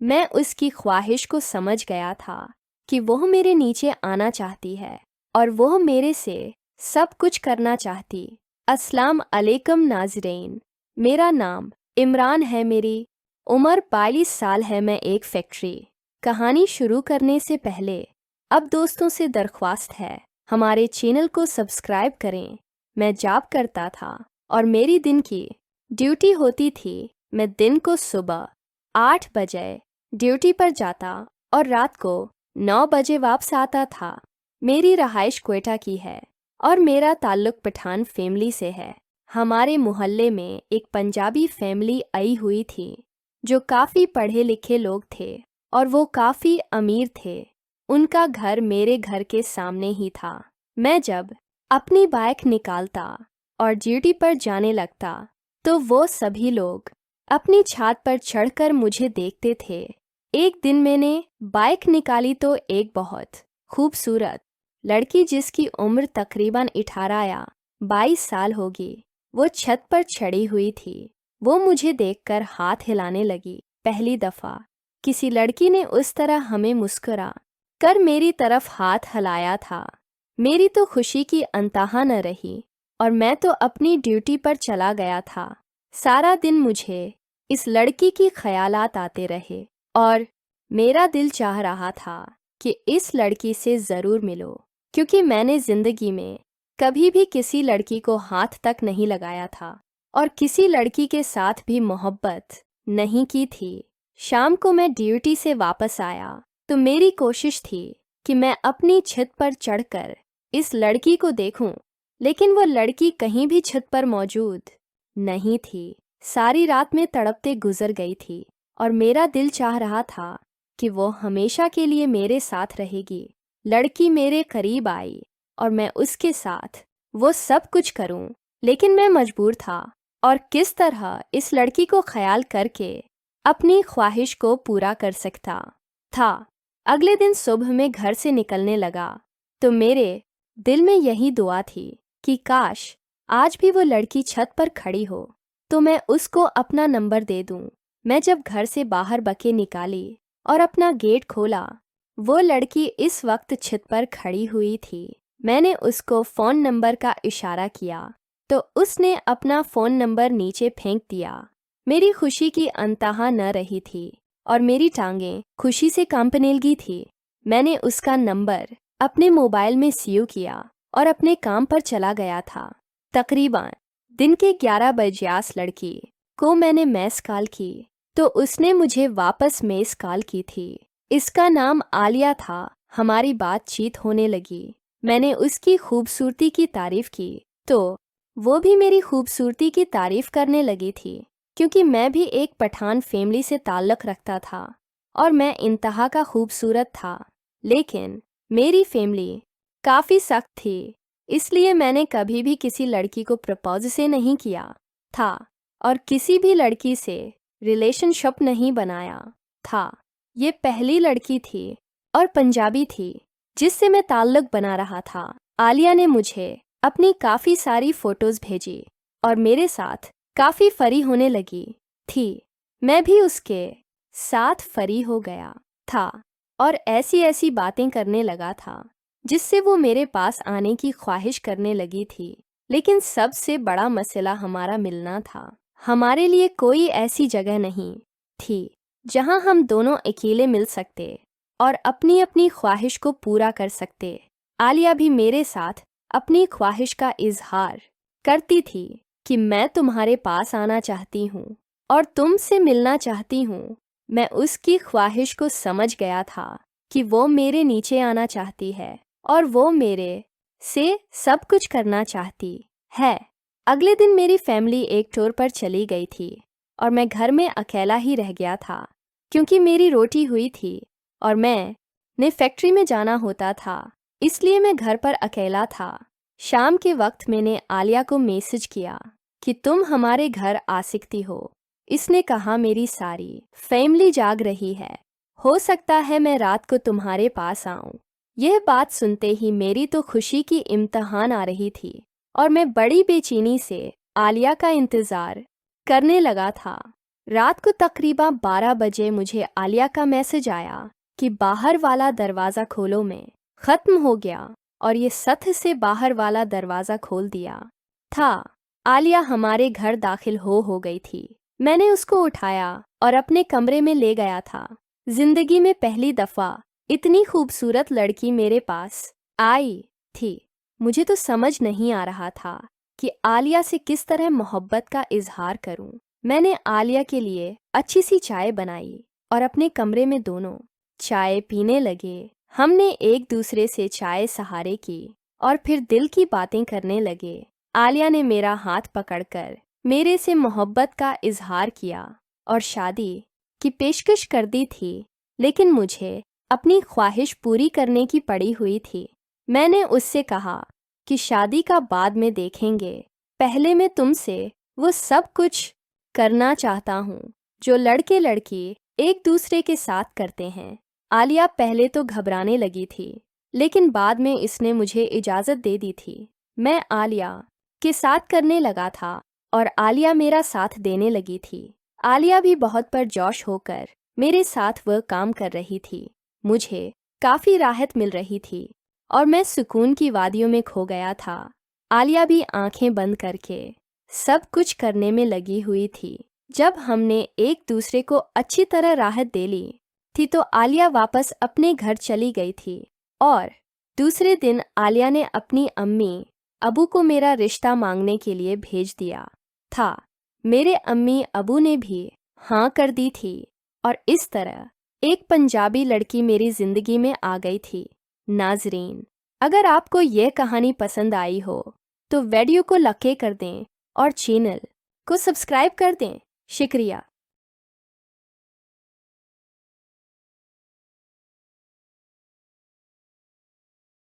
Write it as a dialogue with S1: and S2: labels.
S1: मैं उसकी ख्वाहिश को समझ गया था कि वह मेरे नीचे आना चाहती है और वह मेरे से सब कुछ करना चाहती। अस्सलाम अलैकुम नाज़रीन, मेरा नाम इमरान है, मेरी उम्र 42 साल है, मैं एक फैक्ट्री। कहानी शुरू करने से पहले अब दोस्तों से दरख्वास्त है, हमारे चैनल को सब्सक्राइब करें। मैं जॉब करता था और मेरी दिन की ड्यूटी होती थी। मैं दिन को सुबह 8 बजे ड्यूटी पर जाता और रात को 9 बजे वापस आता था। मेरी रहाइश क्वेटा की है और मेरा ताल्लुक पठान फैमिली से है। हमारे मोहल्ले में एक पंजाबी फैमिली आई हुई थी जो काफ़ी पढ़े लिखे लोग थे और वो काफ़ी अमीर थे। उनका घर मेरे घर के सामने ही था। मैं जब अपनी बाइक निकालता और ड्यूटी पर जाने लगता तो वो सभी लोग अपनी छत पर चढ़कर मुझे देखते थे। एक दिन मैंने बाइक निकाली तो एक बहुत खूबसूरत लड़की, जिसकी उम्र तकरीबन 18 या 22 साल होगी, वो छत पर चढ़ी हुई थी। वो मुझे देखकर हाथ हिलाने लगी। पहली दफ़ा किसी लड़की ने उस तरह हमें मुस्कुरा कर मेरी तरफ हाथ हिलाया था। मेरी तो खुशी की अंतहा न रही और मैं तो अपनी ड्यूटी पर चला गया था। सारा दिन मुझे इस लड़की की ख्यालात आते रहे और मेरा दिल चाह रहा था कि इस लड़की से ज़रूर मिलो, क्योंकि मैंने ज़िंदगी में कभी भी किसी लड़की को हाथ तक नहीं लगाया था और किसी लड़की के साथ भी मोहब्बत नहीं की थी। शाम को मैं ड्यूटी से वापस आया तो मेरी कोशिश थी कि मैं अपनी छत पर चढ़कर इस लड़की को देखूं, लेकिन वो लड़की कहीं भी छत पर मौजूद नहीं थी। सारी रात में तड़पते गुजर गई थी और मेरा दिल चाह रहा था कि वो हमेशा के लिए मेरे साथ रहेगी। लड़की मेरे करीब आई और मैं उसके साथ वो सब कुछ करूं, लेकिन मैं मजबूर था और किस तरह इस लड़की को ख्याल करके अपनी ख्वाहिश को पूरा कर सकता था। अगले दिन सुबह में घर से निकलने लगा तो मेरे दिल में यही दुआ थी कि काश आज भी वो लड़की छत पर खड़ी हो तो मैं उसको अपना नंबर दे दूं। मैं जब घर से बाहर बके निकाली और अपना गेट खोला, वो लड़की इस वक्त छत पर खड़ी हुई थी। मैंने उसको फ़ोन नंबर का इशारा किया तो उसने अपना फ़ोन नंबर नीचे फेंक दिया। मेरी खुशी की अंतहा न रही थी और मेरी टांगें खुशी से कांपने लगी थी। मैंने उसका नंबर अपने मोबाइल में सेव किया और अपने काम पर चला गया था। तकरीबन दिन के 11 बजे आस लड़की को मैंने मैस कॉल की तो उसने मुझे वापस मैस कॉल की थी। इसका नाम आलिया था। हमारी बातचीत होने लगी। मैंने उसकी खूबसूरती की तारीफ की तो वो भी मेरी खूबसूरती की तारीफ करने लगी थी, क्योंकि मैं भी एक पठान फैमिली से ताल्लुक़ रखता था और मैं इंतहा का खूबसूरत था। लेकिन मेरी फैमिली काफ़ी सख्त थी, इसलिए मैंने कभी भी किसी लड़की को प्रपोज से नहीं किया था और किसी भी लड़की से रिलेशनशिप नहीं बनाया था। ये पहली लड़की थी और पंजाबी थी जिससे मैं ताल्लुक़ बना रहा था। आलिया ने मुझे अपनी काफ़ी सारी फ़ोटोज़ भेजी और मेरे साथ काफ़ी फरी होने लगी थी। मैं भी उसके साथ फरी हो गया था और ऐसी ऐसी बातें करने लगा था जिससे वो मेरे पास आने की ख्वाहिश करने लगी थी। लेकिन सबसे बड़ा मसला हमारा मिलना था। हमारे लिए कोई ऐसी जगह नहीं थी जहां हम दोनों अकेले मिल सकते और अपनी अपनी ख्वाहिश को पूरा कर सकते। आलिया भी मेरे साथ अपनी ख्वाहिश का इजहार करती थी कि मैं तुम्हारे पास आना चाहती हूँ और तुमसे मिलना चाहती हूँ। मैं उसकी ख्वाहिश को समझ गया था कि वो मेरे नीचे आना चाहती है और वो मेरे से सब कुछ करना चाहती है। अगले दिन मेरी फैमिली एक टूर पर चली गई थी और मैं घर में अकेला ही रह गया था, क्योंकि मेरी रोटी हुई थी और मैं फैक्ट्री में जाना होता था, इसलिए मैं घर पर अकेला था। शाम के वक्त मैंने आलिया को मैसेज किया कि तुम हमारे घर आ सकती हो। इसने कहा मेरी सारी फैमिली जाग रही है, हो सकता है मैं रात को तुम्हारे पास आऊं। यह बात सुनते ही मेरी तो खुशी की इम्तहान आ रही थी और मैं बड़ी बेचैनी से आलिया का इंतज़ार करने लगा था। रात को तकरीबन 12 बजे मुझे आलिया का मैसेज आया कि बाहर वाला दरवाज़ा खोलो में ख़त्म हो गया, और ये सत्य से बाहर वाला दरवाज़ा खोल दिया था। आलिया हमारे घर दाखिल हो गई थी। मैंने उसको उठाया और अपने कमरे में ले गया था। जिंदगी में पहली दफ़ा इतनी खूबसूरत लड़की मेरे पास आई थी। मुझे तो समझ नहीं आ रहा था कि आलिया से किस तरह मोहब्बत का इजहार करूं। मैंने आलिया के लिए अच्छी सी चाय बनाई और अपने कमरे में दोनों चाय पीने लगे। हमने एक दूसरे से चाय सहारे की और फिर दिल की बातें करने लगे। आलिया ने मेरा हाथ पकड़कर मेरे से मोहब्बत का इजहार किया और शादी की पेशकश कर दी थी, लेकिन मुझे अपनी ख्वाहिश पूरी करने की पड़ी हुई थी। मैंने उससे कहा कि शादी का बाद में देखेंगे, पहले मैं तुमसे वो सब कुछ करना चाहता हूँ जो लड़के लड़की एक दूसरे के साथ करते हैं। आलिया पहले तो घबराने लगी थी, लेकिन बाद में इसने मुझे इजाज़त दे दी थी। मैं आलिया के साथ करने लगा था और आलिया मेरा साथ देने लगी थी। आलिया भी बहुत परजोश होकर मेरे साथ वह काम कर रही थी। मुझे काफ़ी राहत मिल रही थी और मैं सुकून की वादियों में खो गया था। आलिया भी आंखें बंद करके सब कुछ करने में लगी हुई थी। जब हमने एक दूसरे को अच्छी तरह राहत दे ली थी तो आलिया वापस अपने घर चली गई थी और दूसरे दिन आलिया ने अपनी अम्मी अबू को मेरा रिश्ता मांगने के लिए भेज दिया था। मेरे अम्मी अबू ने भी हाँ कर दी थी और इस तरह एक पंजाबी लड़की मेरी ज़िंदगी में आ गई थी। नाज़रीन, अगर आपको यह कहानी पसंद आई हो तो वीडियो को लाइक कर दें और चैनल को सब्सक्राइब कर दें। शुक्रिया।